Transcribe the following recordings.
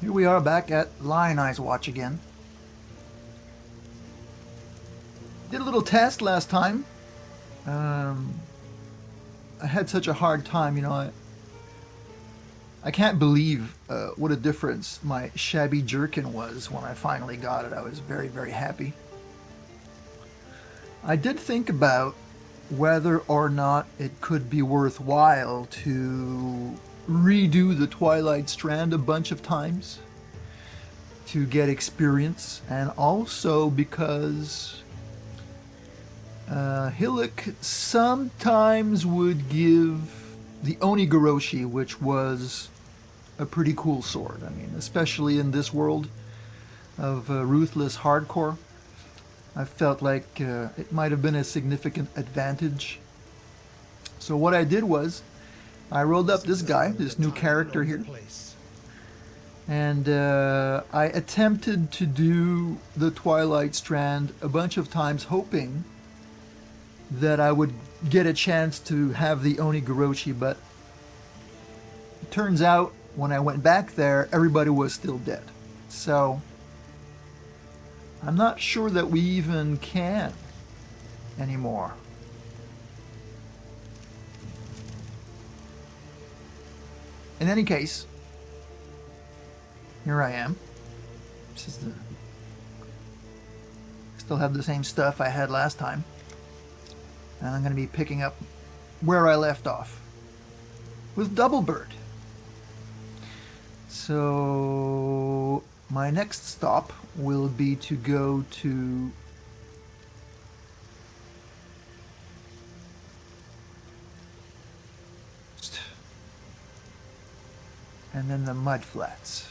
Here we are back at Lion Eyes Watch again. Did a little test last time. Um, I had such a hard time, I can't believe what a difference my Shabby Jerkin was when I finally got it. I was very, very happy. I did think about whether or not it could be worthwhile to redo the Twilight Strand a bunch of times to get experience, and also because Hillock sometimes would give the Onigoroshi, which was a pretty cool sword. I mean, especially in this world of ruthless hardcore, I felt like it might have been a significant advantage. So what I did was, I rolled up this guy, this new character here, and I attempted to do the Twilight Strand a bunch of times, hoping that I would get a chance to have the Onigoroshi, but it turns out when I went back there, everybody was still dead. So I'm not sure that we even can anymore. In any case, here I am. Still have the same stuff I had last time. And I'm going to be picking up where I left off with Double Bird. So my next stop will be to go to and then the Mud Flats.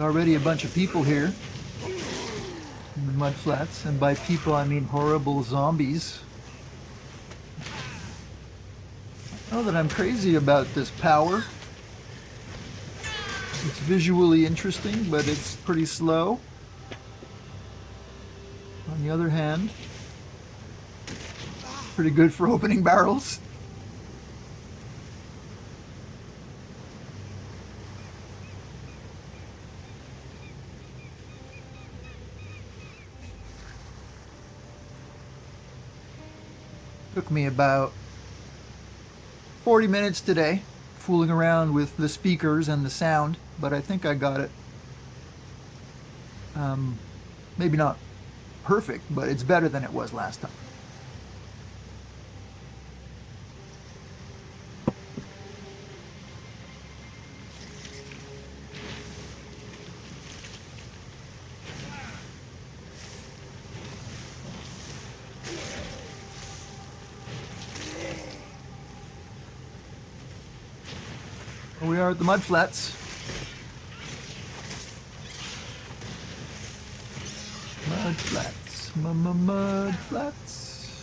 Already a bunch of people here in the Mud Flats, and by people I mean horrible zombies. I know that I'm crazy about this power. It's visually interesting, but it's pretty slow. On the other hand, pretty good for opening barrels. Took me about 40 minutes today, fooling around with the speakers and the sound, but I think I got it. Maybe not perfect, but it's better than it was last time. We are at the Mud Flats. Mud Flats. Mud Flats.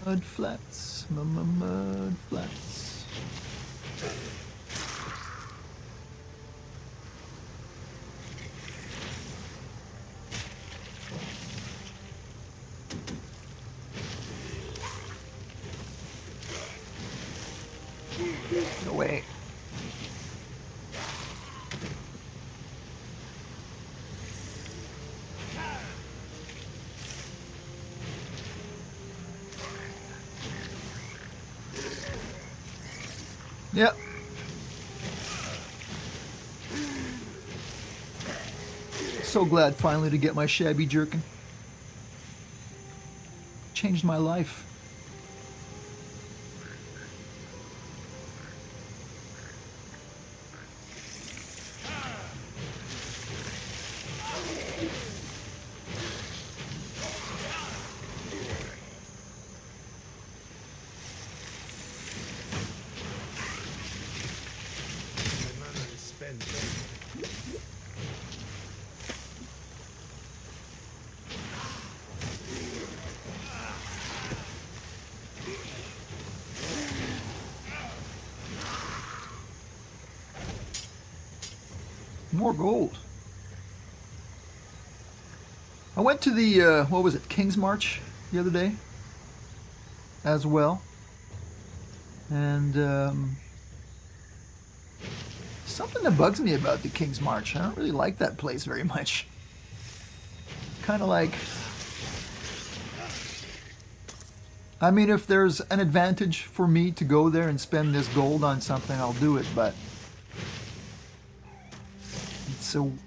Mud Flats. Mud Flats. No way. Yep. So glad finally to get my Shabby Jerkin. Changed my life. more gold. I went to the, what was it, King's March the other day as well. And something that bugs me about the King's March. I don't really like that place very much. Kind of like... I mean, if there's an advantage for me to go there and spend this gold on something, I'll do it, but...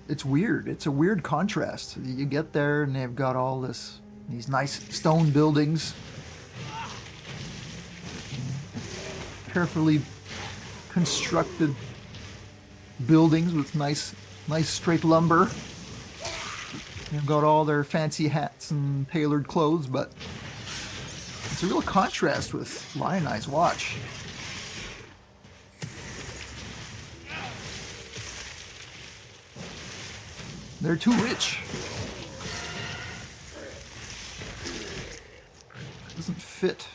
It's weird. It's a weird contrast. You get there and they've got all these nice stone buildings, carefully constructed buildings with nice straight lumber. They've got all their fancy hats and tailored clothes, but it's a real contrast with Lion Eye's watch. They're too rich. Doesn't fit.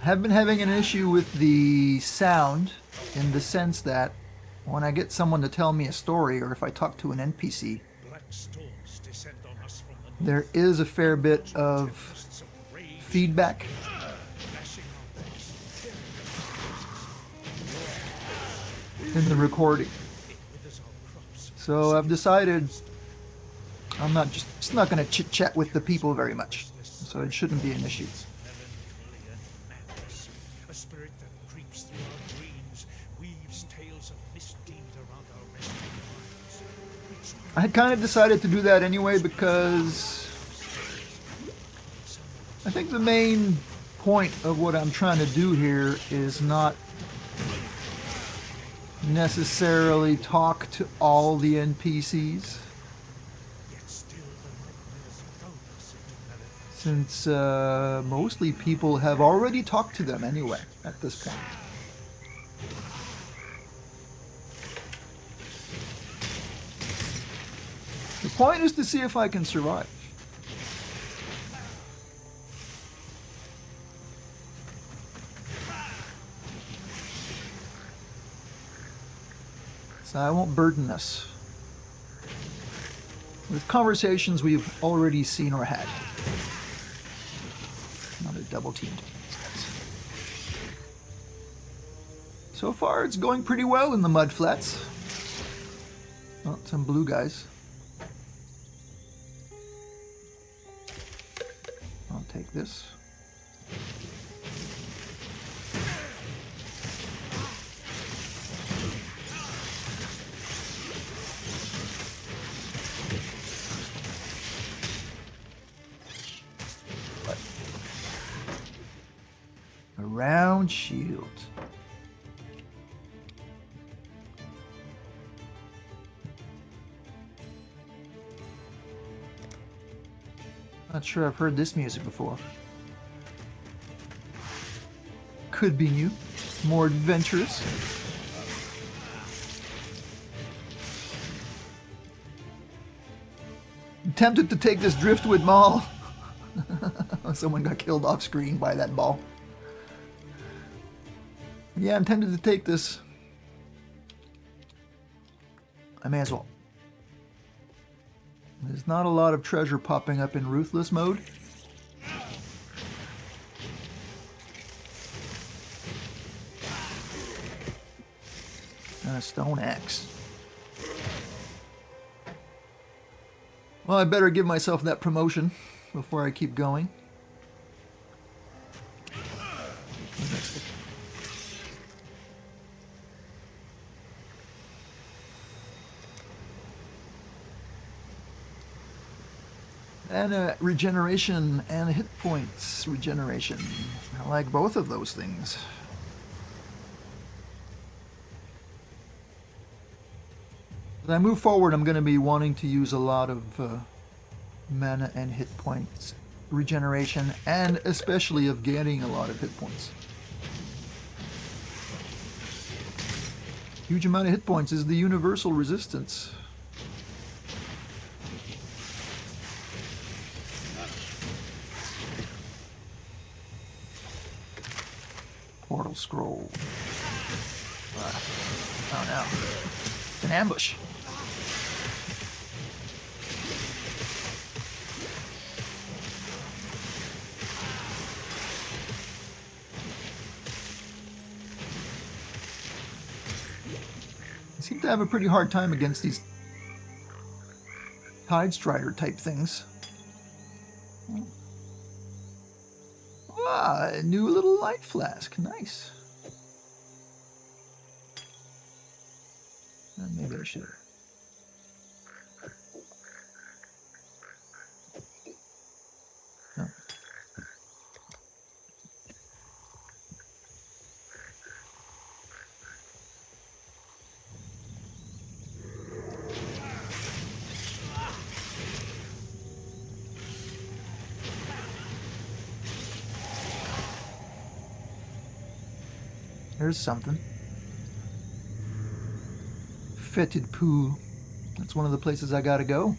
Have been having an issue with the sound in the sense that when I get someone to tell me a story or if I talk to an NPC, there is a fair bit of feedback. In the recording. So I've decided I'm just not going to chit chat with the people very much. So it shouldn't be an issue. I had kind of decided to do that anyway because I think the main point of what I'm trying to do here is not necessarily talk to all the NPCs, since mostly people have already talked to them anyway at this point. The point is to see if I can survive. So I won't burden us with conversations we've already seen or had. Not a double teamed. So far it's going pretty well in the mud flats. Oh, some blue guys. I'll take this. A round shield. Not sure I've heard this music before. Could be new, more adventurous. I'm tempted to take this driftwood maul. Someone got killed off screen by that ball. Yeah, I'm tempted to take this. I may as well. There's not a lot of treasure popping up in Ruthless mode. And a stone axe. Well, I better give myself that promotion before I keep going. And regeneration and hit points regeneration. I like both of those things. As I move forward, I'm going to be wanting to use a lot of mana and hit points regeneration, and especially of gaining a lot of hit points. Huge amount of hit points is the universal resistance. Portal scroll. Oh no. It's an ambush. I seem to have a pretty hard time against these Tide Strider type things. Ah, a new little light flask. Nice. Maybe I should. No. There's something. Fetid pool. That's one of the places I gotta go.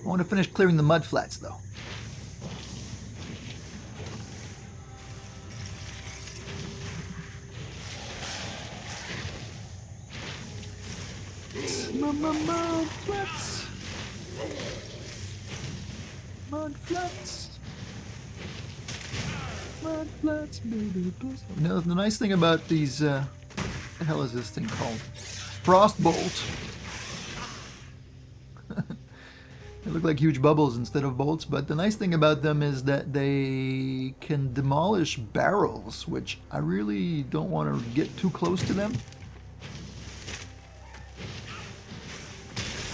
I want to finish clearing the mud flats, though. Mud flats. Mud flats. Mud flats, baby. No, the nice thing about these, what the hell is this thing called? Frostbolt. They look like huge bubbles instead of bolts, but the nice thing about them is that they can demolish barrels, which I really don't want to get too close to them.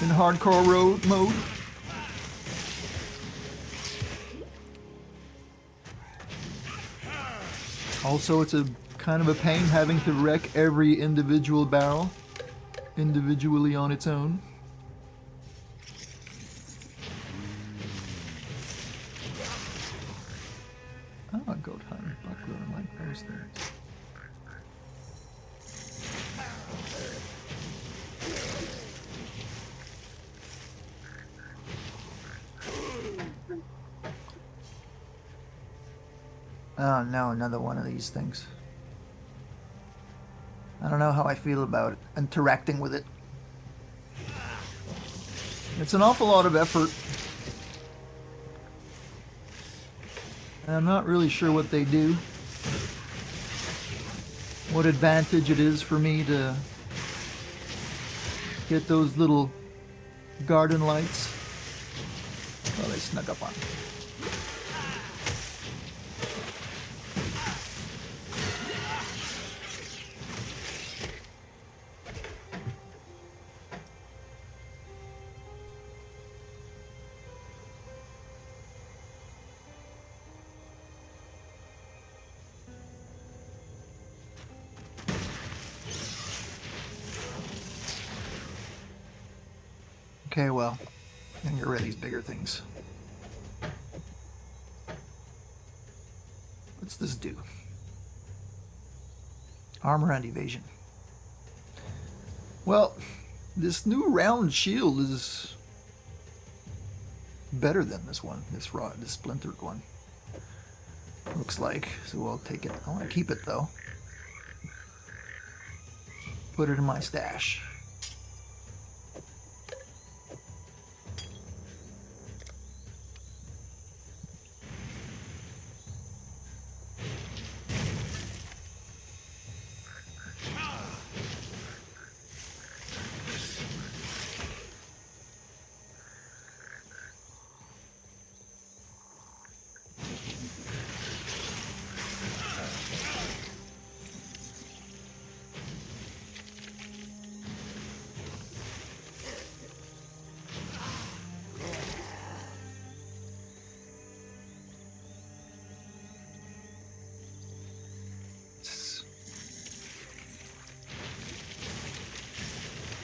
In hardcore road mode. Also, it's a kind of a pain having to wreck every individual barrel individually on its own. Oh, goat hunter, buckler, I like those things. Oh no, another one of these things. I don't know how I feel about it, interacting with it. It's an awful lot of effort. And I'm not really sure what they do. What advantage it is for me to get those little garden lights. Oh, they snuck up on me. Okay, well, I can get rid of these bigger things. What's this do? Armor and evasion. Well, this new round shield is better than this one, this splintered one. Looks like, so we'll take it. I want to keep it though. Put it in my stash.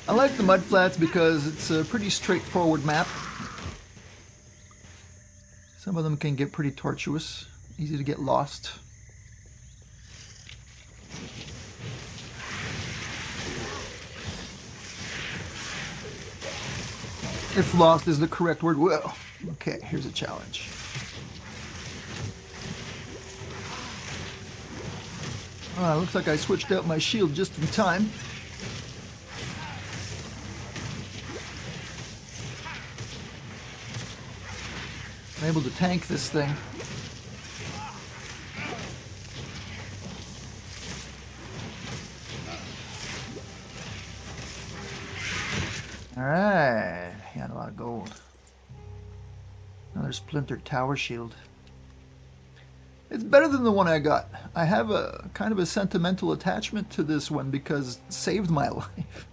I like the mud flats because it's a pretty straightforward map. Some of them can get pretty tortuous, easy to get lost. If lost is the correct word. Well, okay, here's a challenge. Looks like I switched out my shield just in time. I'm able to tank this thing. Alright, got a lot of gold. Another splintered tower shield. It's better than the one I got. I have a kind of a sentimental attachment to this one because it saved my life.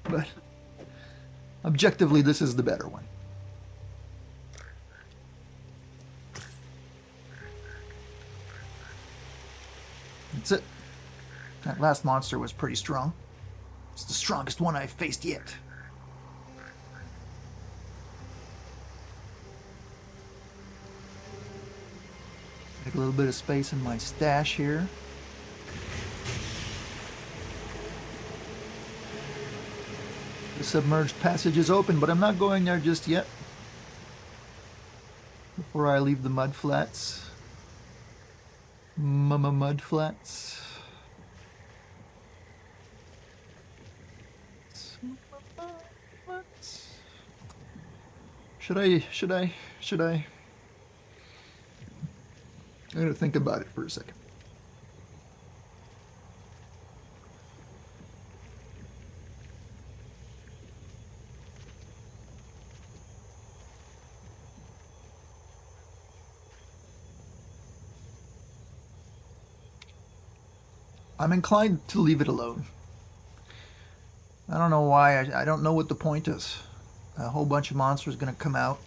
But objectively, this is the better one. That's it. That last monster was pretty strong. It's the strongest one I've faced yet. Take a little bit of space in my stash here. The submerged passage is open, but I'm not going there just yet. Before I leave the mud flats. Mud flats. Should I? I'm gonna think about it for a second. I'm inclined to leave it alone. I don't know why. I don't know what the point is. A whole bunch of monsters gonna come out.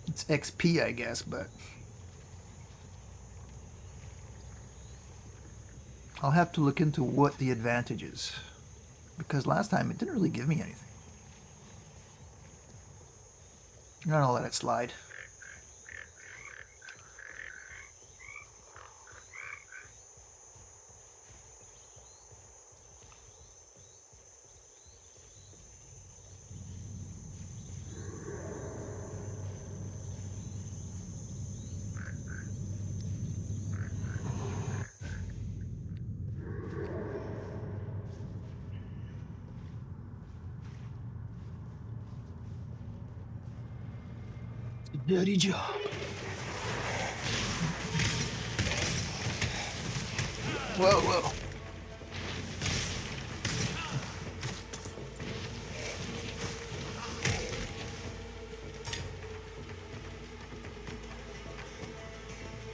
It's XP, I guess, but I'll have to look into what the advantage is, because last time it didn't really give me anything. I'm gonna let it slide. Dirty job. Whoa.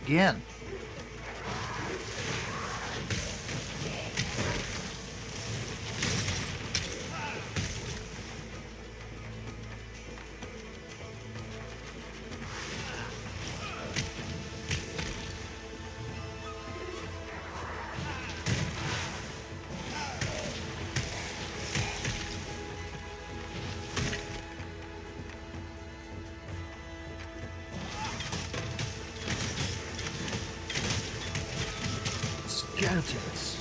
Again. Skeletons.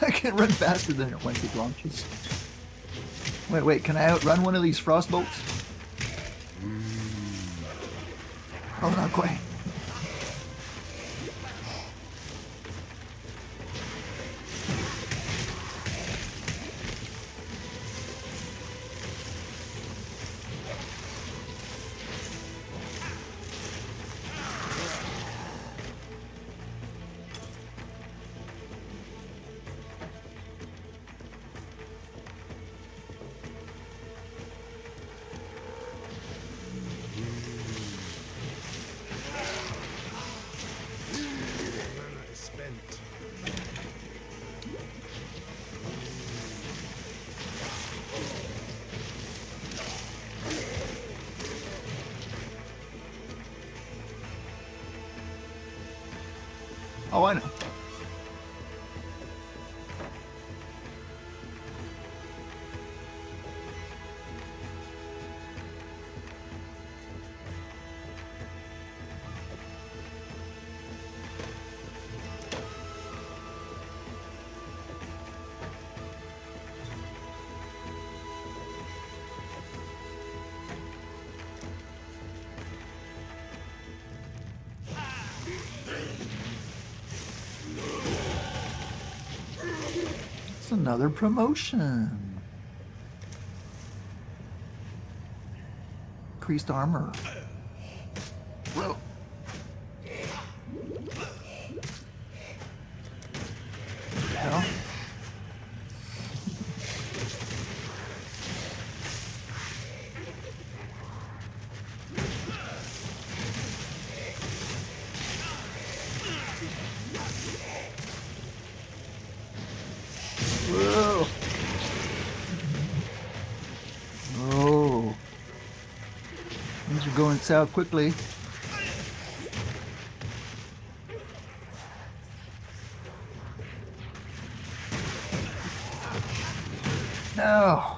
I can run faster than it once it launches. Wait, can I outrun one of these frost bolts? Oh, not quite. Oh, I know. It's another promotion. Increased armor. Whoa. Hell. Whoa. Oh. Things are going south quickly. No.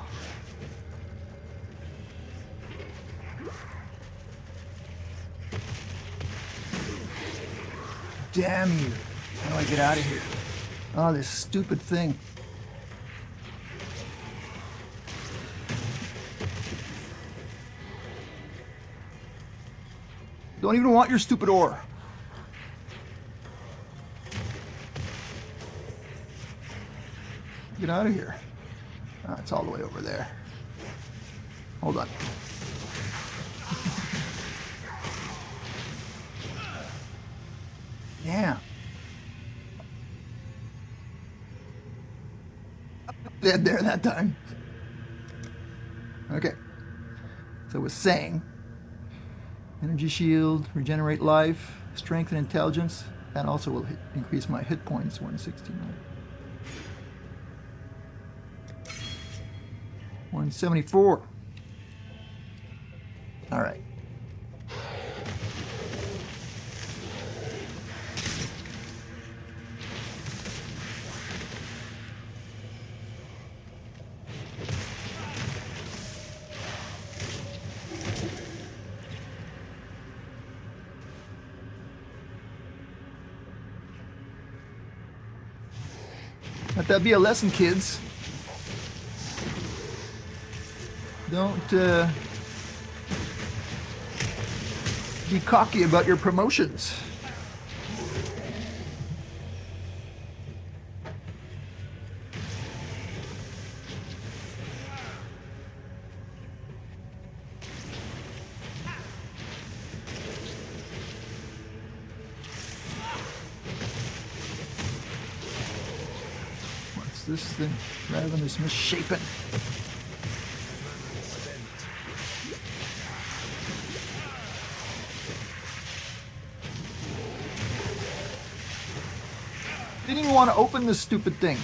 Damn you. How do I get out of here? Oh, this stupid thing. Don't even want your stupid ore. Get out of here. Oh, it's all the way over there. Hold on. Yeah. Dead there that time. Okay. So it was saying energy shield, regenerate life, strength and intelligence. That also will increase my hit points 169. 174. All right. Let that be a lesson, kids. Don't be cocky about your promotions. What's this thing? Raven is misshapen. Didn't even want to open this stupid thing.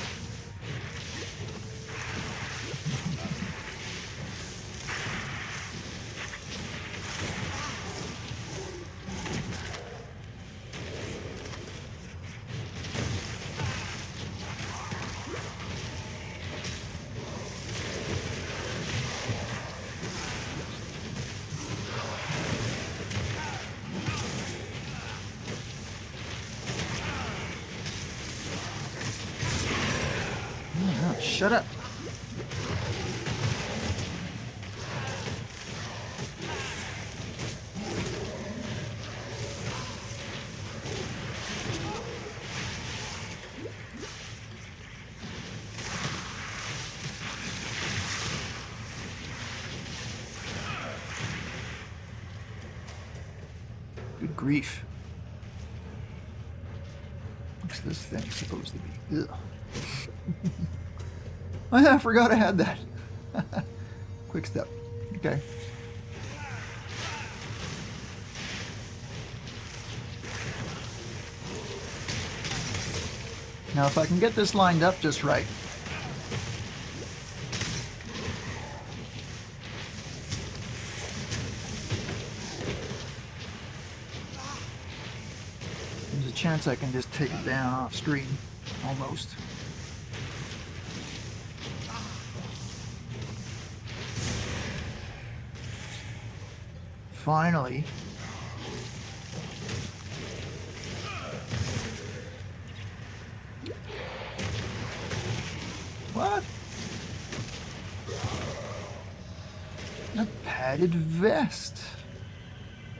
Shut up. Good grief. What's this thing supposed to be? Ugh. I forgot I had that. Quick step. Okay. Now if I can get this lined up just right. There's a chance I can just take it down off screen, almost. Finally. What? A padded vest.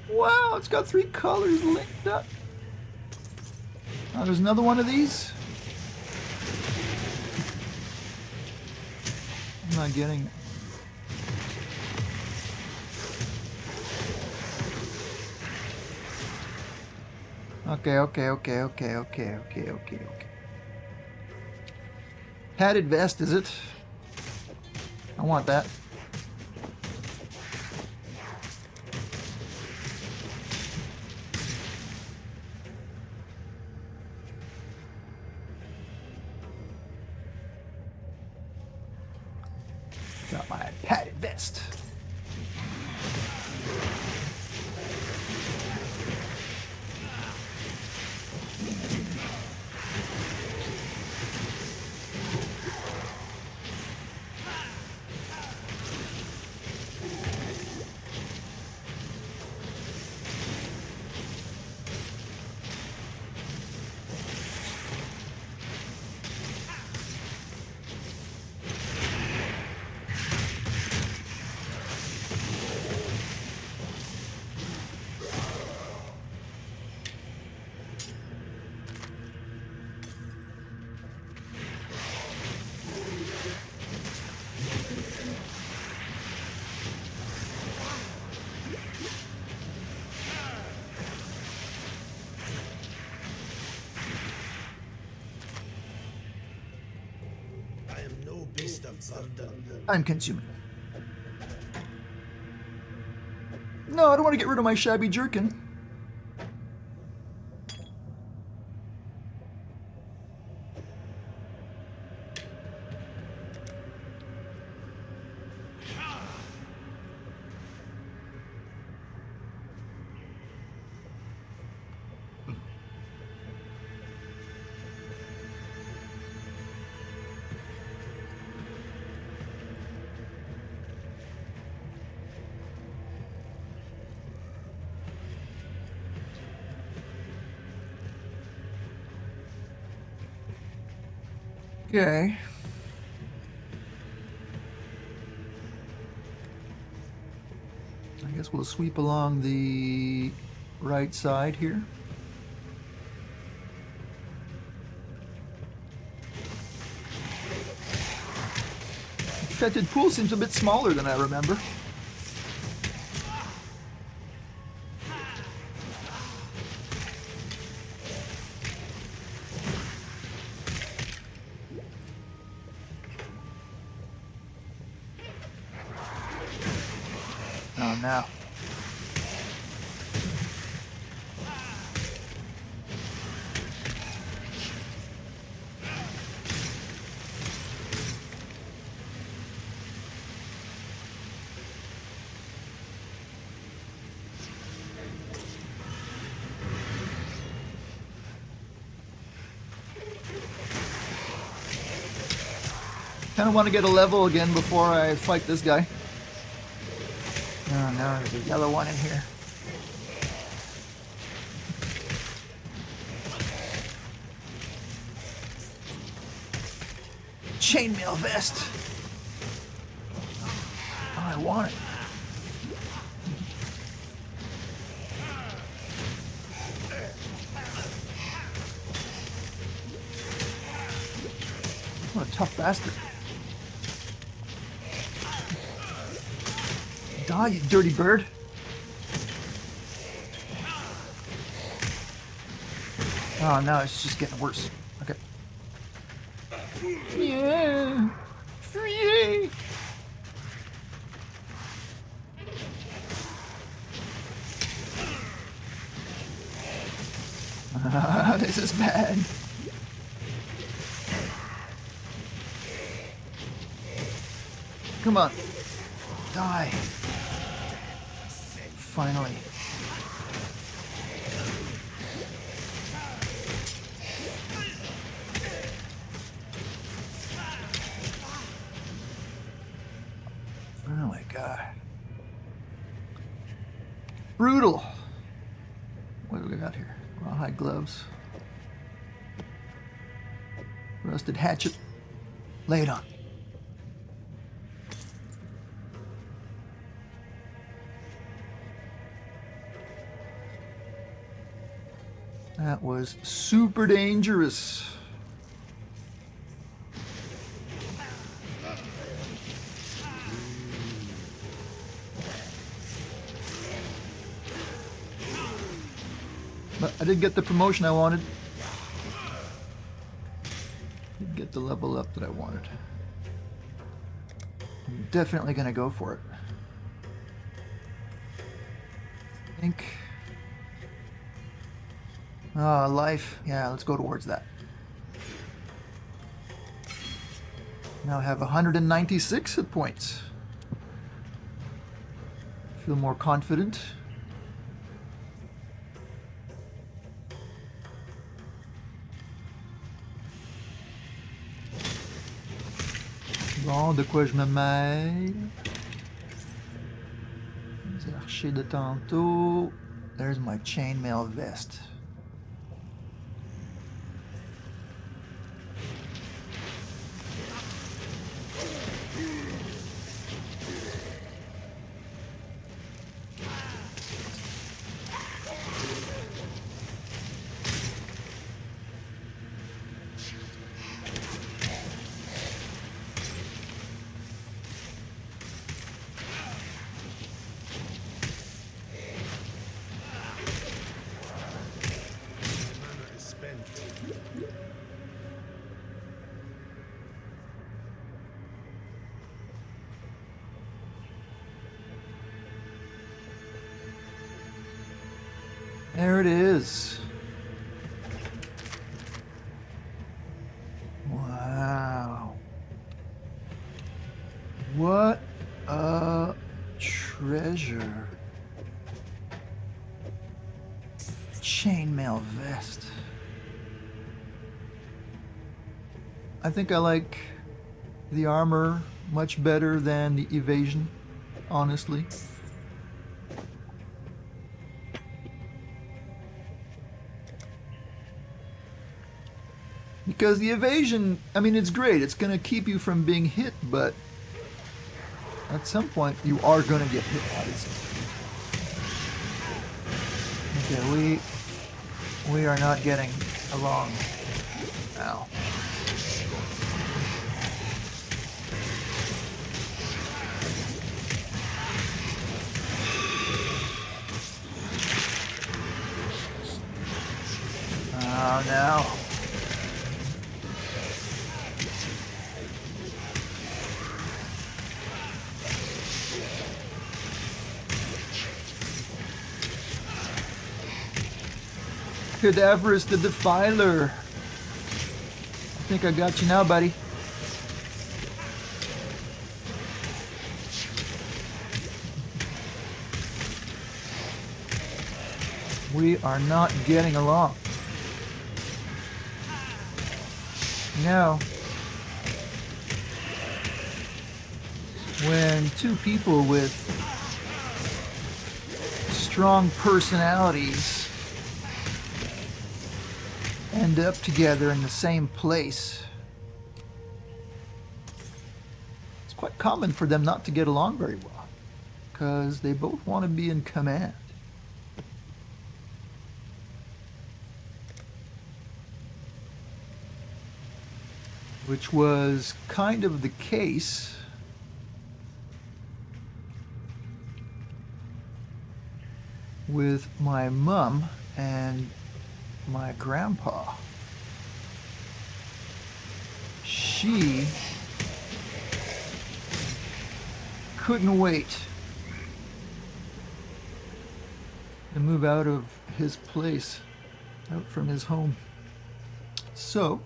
Wow, it's got 3 colors linked up. Oh, there's another one of these. I'm not getting it. Okay. Padded vest, is it? I want that. Got my padded vest. I'm consuming. No, I don't want to get rid of my Shabby Jerkin. Okay. I guess we'll sweep along the right side here. Fetid pool seems a bit smaller than I remember. Oh, no. Kind of want to get a level again before I fight this guy. Oh no, there's a yellow one in here. Chainmail vest. Oh, I want it. What a tough bastard. Die, you dirty bird. Oh no, it's just getting worse. Okay. Yeah. Yay. This is bad. Come on. Die. Finally. God. Brutal. What do we got here? Rawhide gloves. Rusted hatchet. Lay it on. That was super dangerous. But I did get the promotion I wanted. Did get the level up that I wanted. I'm definitely gonna go for it. I think. Life. Yeah, let's go towards that. Now I have 196 hit points. Feel more confident. Bon, de quoi je me mêle? Les archers de tantôt. There's my chainmail vest. There it is. Wow. What a treasure. Chainmail vest. I think I like the armor much better than the evasion, honestly. Because the evasion, I mean, it's great. It's going to keep you from being hit, but at some point you are going to get hit, obviously. Okay, we are not getting along now. Oh, no. Cadaverous the Defiler. I think I got you now, buddy. We are not getting along. Now, when two people with strong personalities end up together in the same place, it's quite common for them not to get along very well, because they both want to be in command. Which was kind of the case with my mom and my grandpa. She couldn't wait to move out of his place, out from his home. So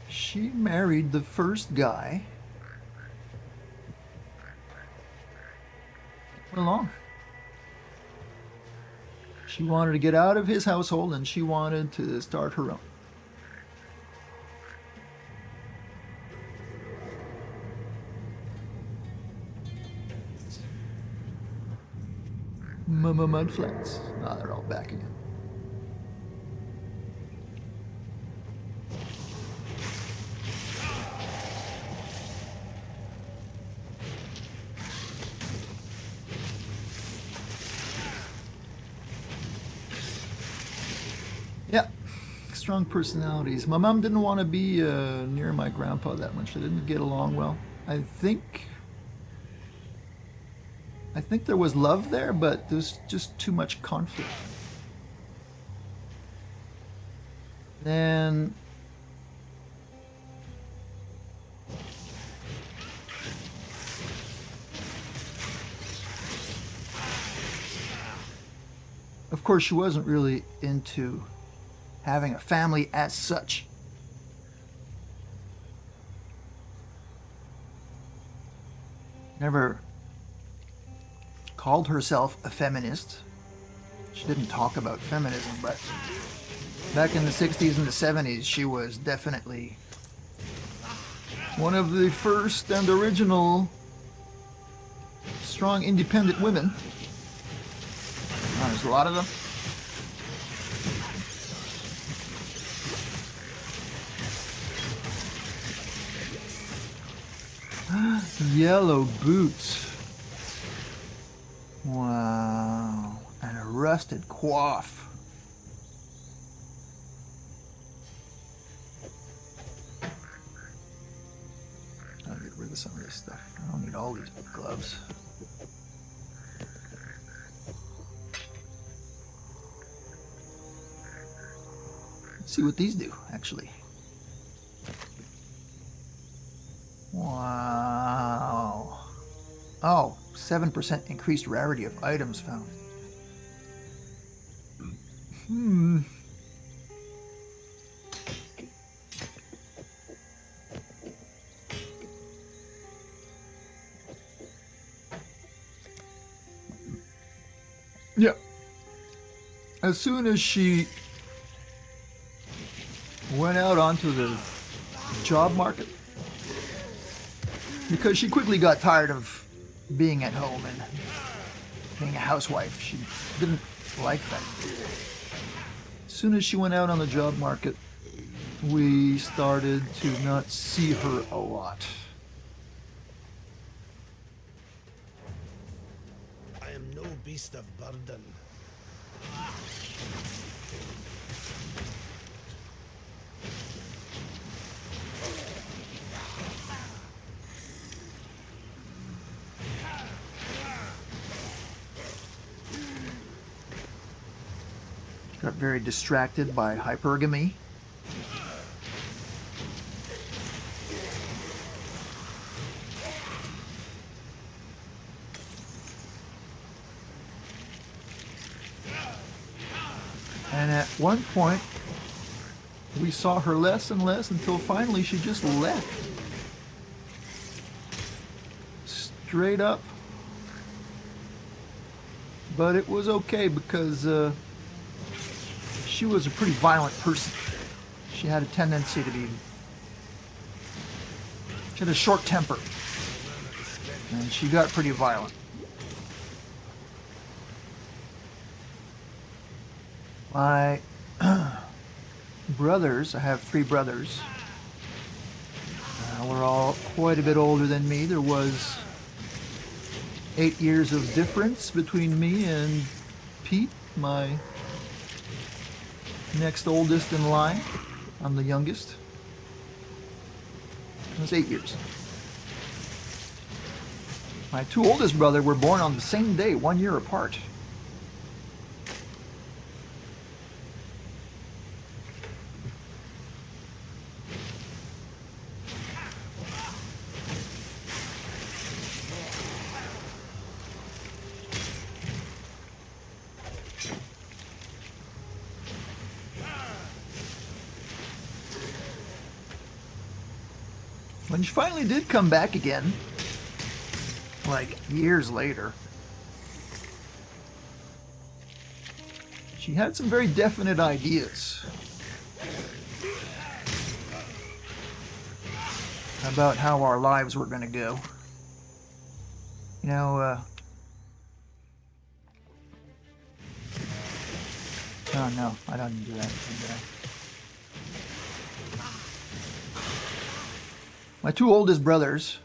she married the first guy along. She wanted to get out of his household and she wanted to start her own. Mud flats. Ah, they're all back again. Yeah, strong personalities. My mom didn't want to be near my grandpa that much. They didn't get along well. I think there was love there, but there's just too much conflict. Then of course she wasn't really into having a family as such. Never called herself a feminist. She didn't talk about feminism, but back in the 60s and the 70s, she was definitely one of the first and original strong, independent women. There's a lot of them. Yellow boots. Wow. And a rusted coif. I'll get rid of some of this stuff. I don't need all these gloves. Let's see what these do, actually. Wow. Oh, 7% increased rarity of items found. Yeah. As soon as she went out onto the job market, because she quickly got tired of being at home and being a housewife. She didn't like that. As soon as she went out on the job market, we started to not see her a lot. I am no beast of burden. Got very distracted by hypergamy. And at one point, we saw her less and less until finally she just left. Straight up. But it was okay because she was a pretty violent person. She had a tendency to be... She had a short temper. And she got pretty violent. My brothers, I have 3 brothers. We're all quite a bit older than me. There was 8 years of difference between me and Pete, my next oldest in line. I'm the youngest. It was 8 years. My 2 oldest brothers were born on the same day, 1 year apart. When she finally did come back again, like years later, she had some very definite ideas about how our lives were going to go. You know, Oh no, I don't do that. My two oldest brothers,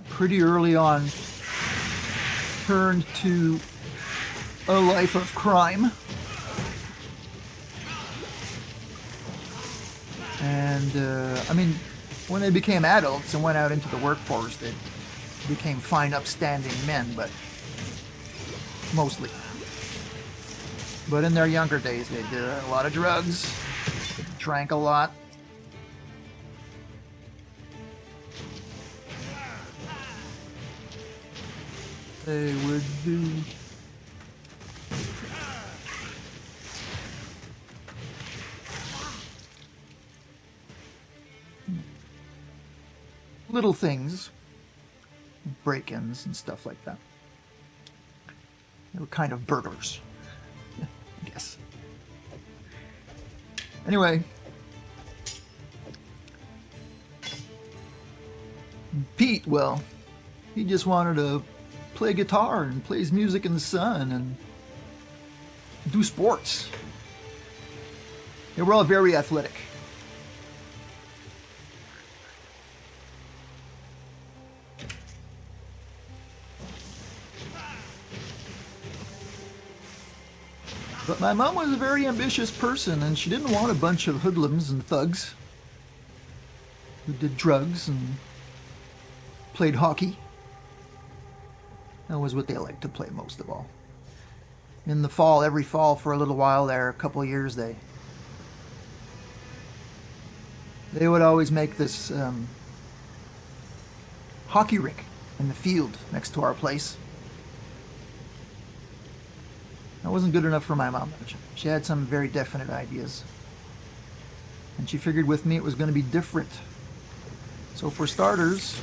pretty early on, turned to a life of crime. And, I mean, when they became adults and went out into the workforce, they became fine, upstanding men, but mostly. But in their younger days, they did a lot of drugs, drank a lot. They would do little things, break-ins and stuff like that. They were kind of burglars, I guess. Anyway, Pete, well, he just wanted to play guitar and plays music in the sun and do sports. They were all very athletic. But my mom was a very ambitious person, and she didn't want a bunch of hoodlums and thugs who did drugs and played hockey. That was what they liked to play most of all. In the fall, every fall for a little while there, a couple of years, they would always make this hockey rink in the field next to our place. That wasn't good enough for my mom. She had some very definite ideas. And she figured with me it was going to be different. So for starters,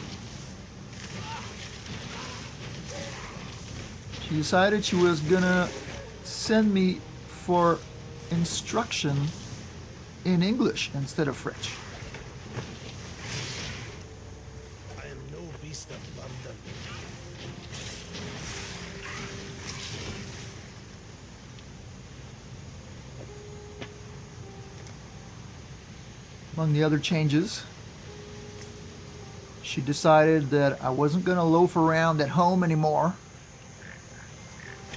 she decided she was going to send me for instruction in English instead of French. I am no beast of burden. Among the other changes, she decided that I wasn't going to loaf around at home anymore,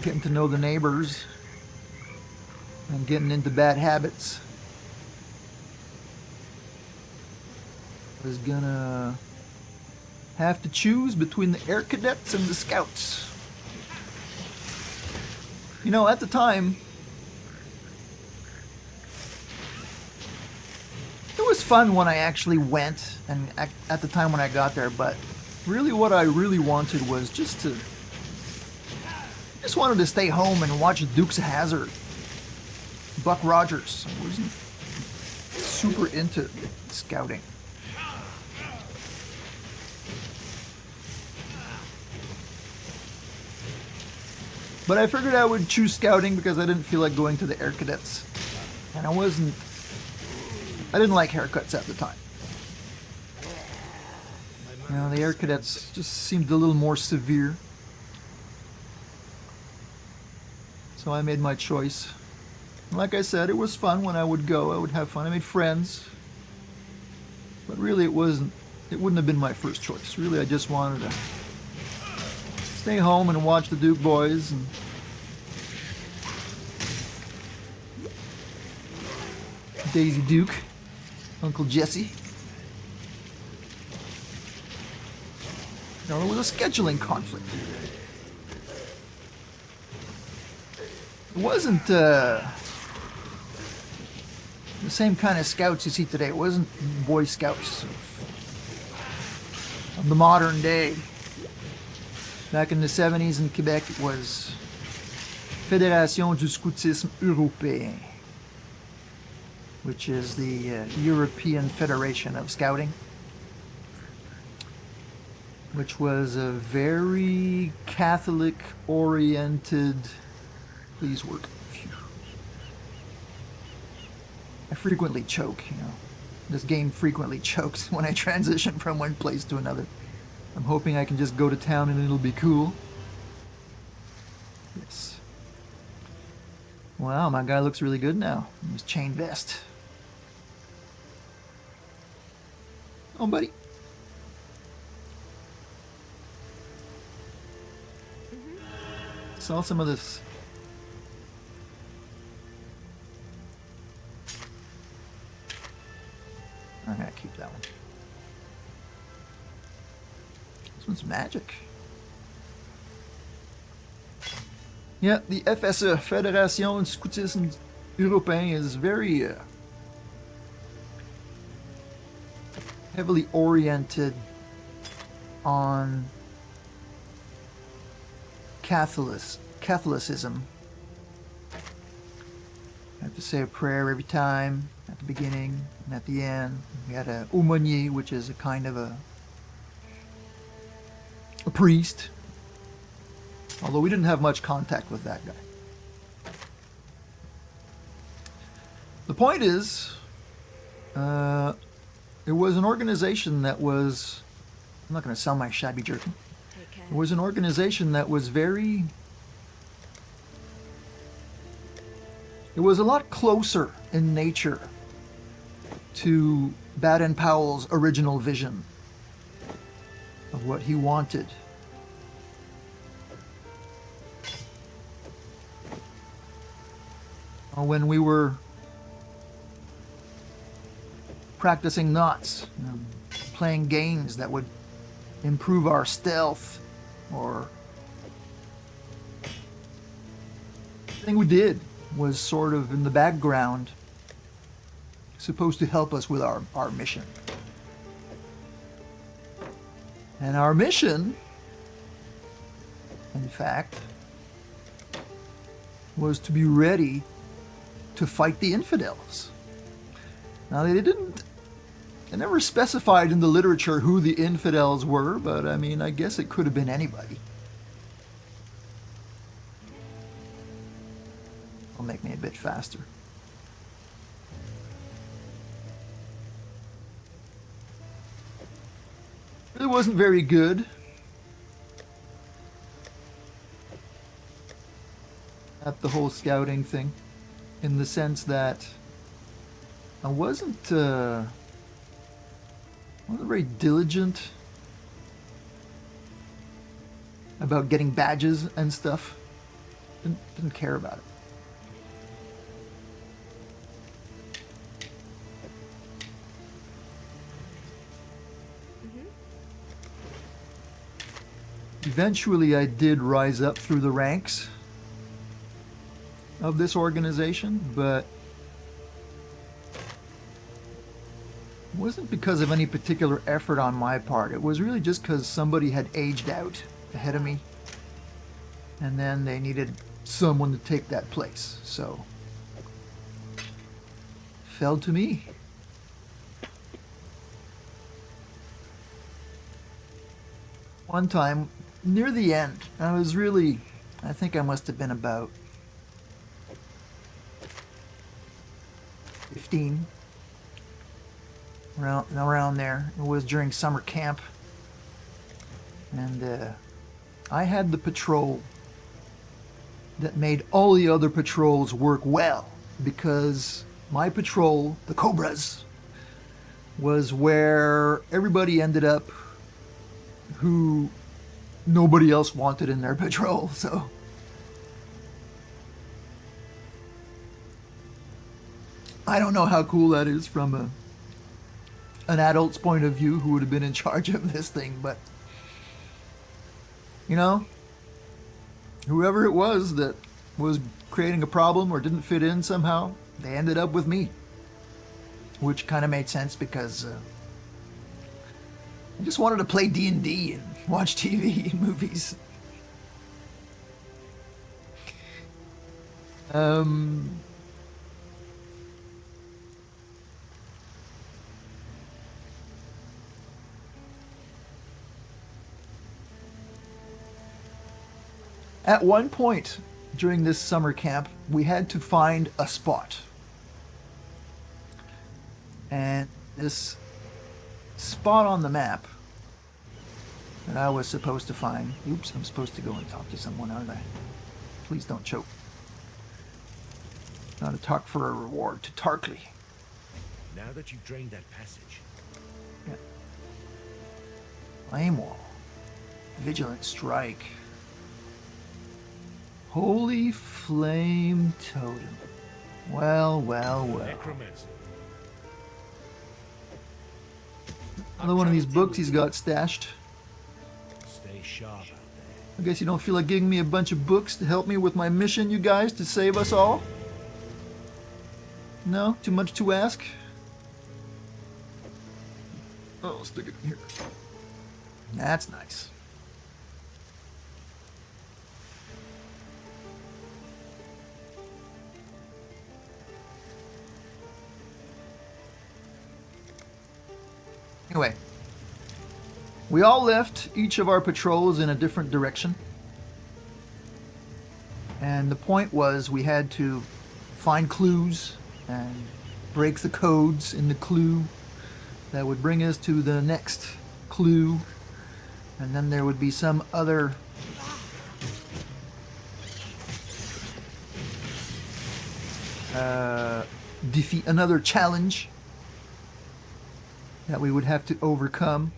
getting to know the neighbors and getting into bad habits. I was going to have to choose between the Air Cadets and the Scouts. You know, at the time, it was fun when I actually went, and at the time when I got there, but really what I really wanted was just wanted to stay home and watch Dukes of Hazzard, Buck Rogers. I wasn't super into scouting. But I figured I would choose scouting because I didn't feel like going to the Air Cadets. And I didn't like haircuts at the time. You know, the Air Cadets just seemed a little more severe. So I made my choice. And like I said, it was fun when I would go. I would have fun. I made friends. But really it wouldn't have been my first choice. Really, I just wanted to stay home and watch the Duke boys and Daisy Duke, Uncle Jesse. No, there was a scheduling conflict. It wasn't the same kind of scouts you see today. It wasn't Boy Scouts of the modern day. Back in the 70s in Quebec, it was Fédération du Scoutisme Européen, which is the European Federation of Scouting, which was a very Catholic-oriented... Please work. I frequently choke, you know. This game frequently chokes when I transition from one place to another. I'm hoping I can just go to town and it'll be cool. Yes. Wow, my guy looks really good now. His chain vest. Oh, buddy. Saw some of this. I'm gonna keep that one. This one's magic. Yeah, the FSE, Fédération Scoutisme Européen, is very heavily oriented on Catholicism. I have to say a prayer every time, at the beginning and at the end. We had a aumônier, which is a kind of a priest. Although we didn't have much contact with that guy. The point is, it was an organization that was, I'm not going to sell my Shabby Jerkin. It was an organization that was very, it was a lot closer in nature to Baden-Powell's original vision of what he wanted. When we were practicing knots, playing games that would improve our stealth, or everything we did was sort of in the background, supposed to help us with our mission. And our mission, in fact, was to be ready to fight the infidels. Now, they never specified in the literature who the infidels were, but I mean, I guess it could have been anybody. It'll make me a bit faster. It wasn't very good. At the whole scouting thing, in the sense that I wasn't very diligent about getting badges and stuff. Didn't care about it. Eventually, I did rise up through the ranks of this organization, but it wasn't because of any particular effort on my part. It was really just because somebody had aged out ahead of me, and then they needed someone to take that place. So, fell to me. One time, near the end, I think I must have been about 15, around there. It was during summer camp, and I had the patrol that made all the other patrols work well, because my patrol, the Cobras, was where everybody ended up who nobody else wanted in their patrol. So I don't know how cool that is from an adult's point of view who would have been in charge of this thing, but you know, whoever it was that was creating a problem or didn't fit in somehow, they ended up with me, which kind of made sense because I just wanted to play D&D and watch TV and movies. At one point during this summer camp, we had to find a spot. And this spot on the map that I was supposed to find. Oops, I'm supposed to go and talk to someone, aren't I? Please don't choke. Not a talk for a reward to Tarkley. Now that you've drained that passage, Yeah. Flame wall. Vigilant strike. Holy flame totem. Well, well, well. necromancy. Another one of these books he's got stashed. Stay sharp out there. I guess you don't feel like giving me a bunch of books to help me with my mission, you guys, to save us all? No? Too much to ask? Oh, I'll stick it in here. That's nice. Anyway, we all left each of our patrols in a different direction. And the point was we had to find clues and break the codes in the clue that would bring us to the next clue. And then there would be some other defeat, another challenge that we would have to overcome.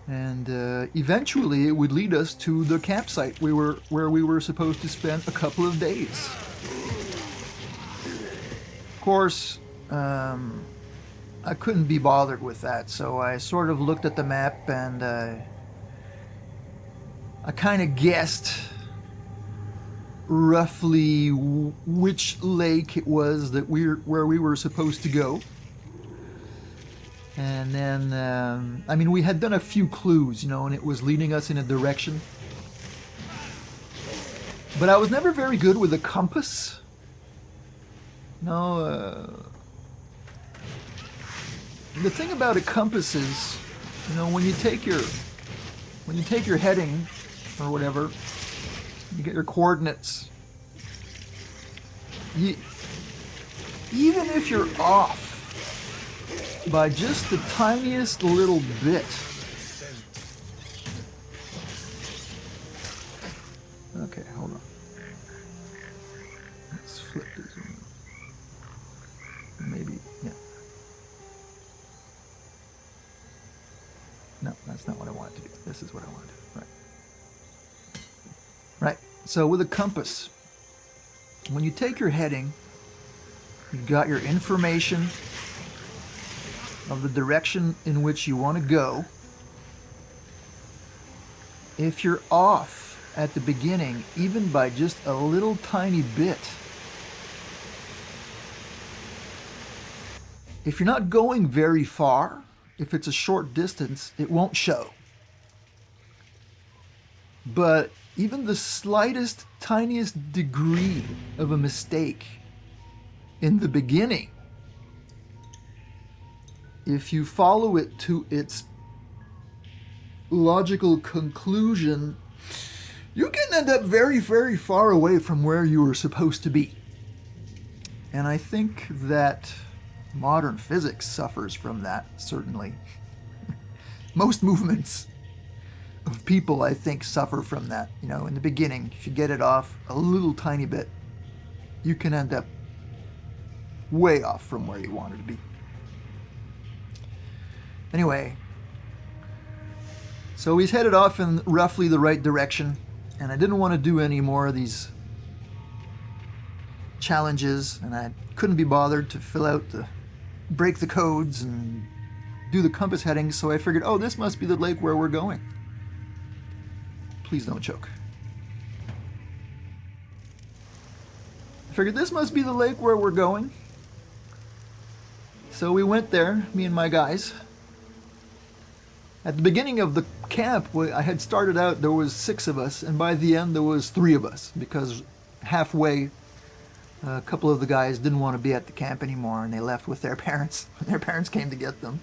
And eventually it would lead us to the campsite where we were supposed to spend a couple of days. Of course, I couldn't be bothered with that, so I sort of looked at the map and I kind of guessed roughly which lake it was that where we were supposed to go. And then, I mean, we had done a few clues, you know, and it was leading us in a direction. But I was never very good with a compass. No, the thing about a compass is, you know, when you take your heading or whatever, you get your coordinates. Even if you're off by just the tiniest little bit. Okay, hold on. Let's flip this one. Maybe, yeah. No, that's not what I wanted to do. This is what I wanted. Right. Right. So with a compass, when you take your heading, you've got your information of the direction in which you want to go. If you're off at the beginning, even by just a little tiny bit, if you're not going very far, if it's a short distance, it won't show. But even the slightest, tiniest degree of a mistake in the beginning, if you follow it to its logical conclusion, you can end up very, very far away from where you were supposed to be. And I think that modern physics suffers from that, certainly. Most movements of people, I think, suffer from that. You know, in the beginning, if you get it off a little tiny bit, you can end up way off from where you wanted to be. Anyway, so he's headed off in roughly the right direction, and I didn't want to do any more of these challenges, and I couldn't be bothered to break the codes and do the compass heading, so I figured, oh, this must be the lake where we're going. Please don't choke. I figured this must be the lake where we're going. So we went there, me and my guys. At the beginning of the camp, I had started out, there was 6 of us, and by the end there was 3 of us, because halfway, a couple of the guys didn't want to be at the camp anymore, and they left with their parents. Their parents came to get them.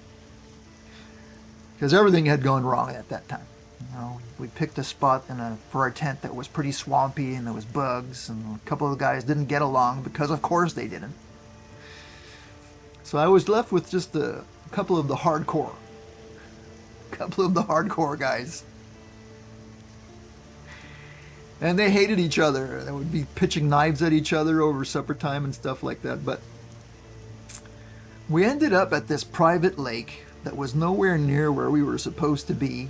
Because everything had gone wrong at that time. You know, we picked a spot for our tent that was pretty swampy, and there was bugs, and a couple of the guys didn't get along, because of course they didn't. So I was left with just a couple of the hardcore guys. And they hated each other. They would be pitching knives at each other over supper time and stuff like that. But we ended up at this private lake that was nowhere near where we were supposed to be.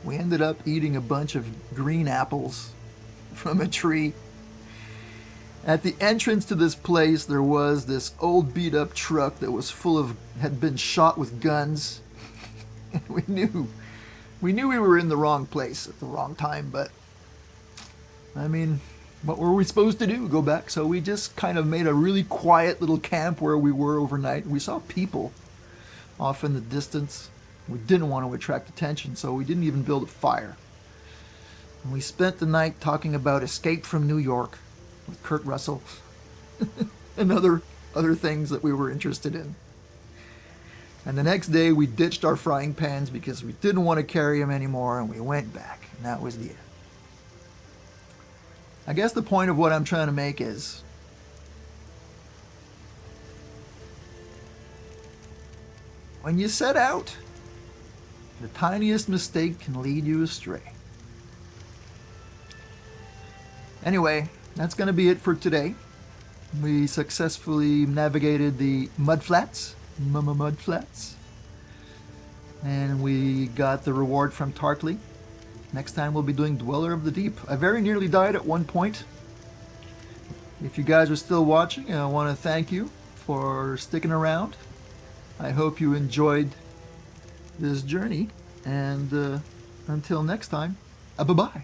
We ended up eating a bunch of green apples from a tree. At the entrance to this place, there was this old beat up truck that was had been shot with guns. we knew we were in the wrong place at the wrong time, but I mean, what were we supposed to do? Go back? So we just kind of made a really quiet little camp where we were overnight. We saw people off in the distance. We didn't want to attract attention, so we didn't even build a fire. And we spent the night talking about Escape from New York with Kurt Russell and other things that we were interested in. And the next day we ditched our frying pans because we didn't want to carry them anymore, and we went back. And that was the end. I guess the point of what I'm trying to make is when you set out, the tiniest mistake can lead you astray. Anyway, that's going to be it for today. We successfully navigated the mud flats, mud flats, and we got the reward from Tarkley. Next time we'll be doing Dweller of the Deep. I very nearly died at one point. If you guys are still watching, I want to thank you for sticking around. I hope you enjoyed this journey, and until next time, bye-bye.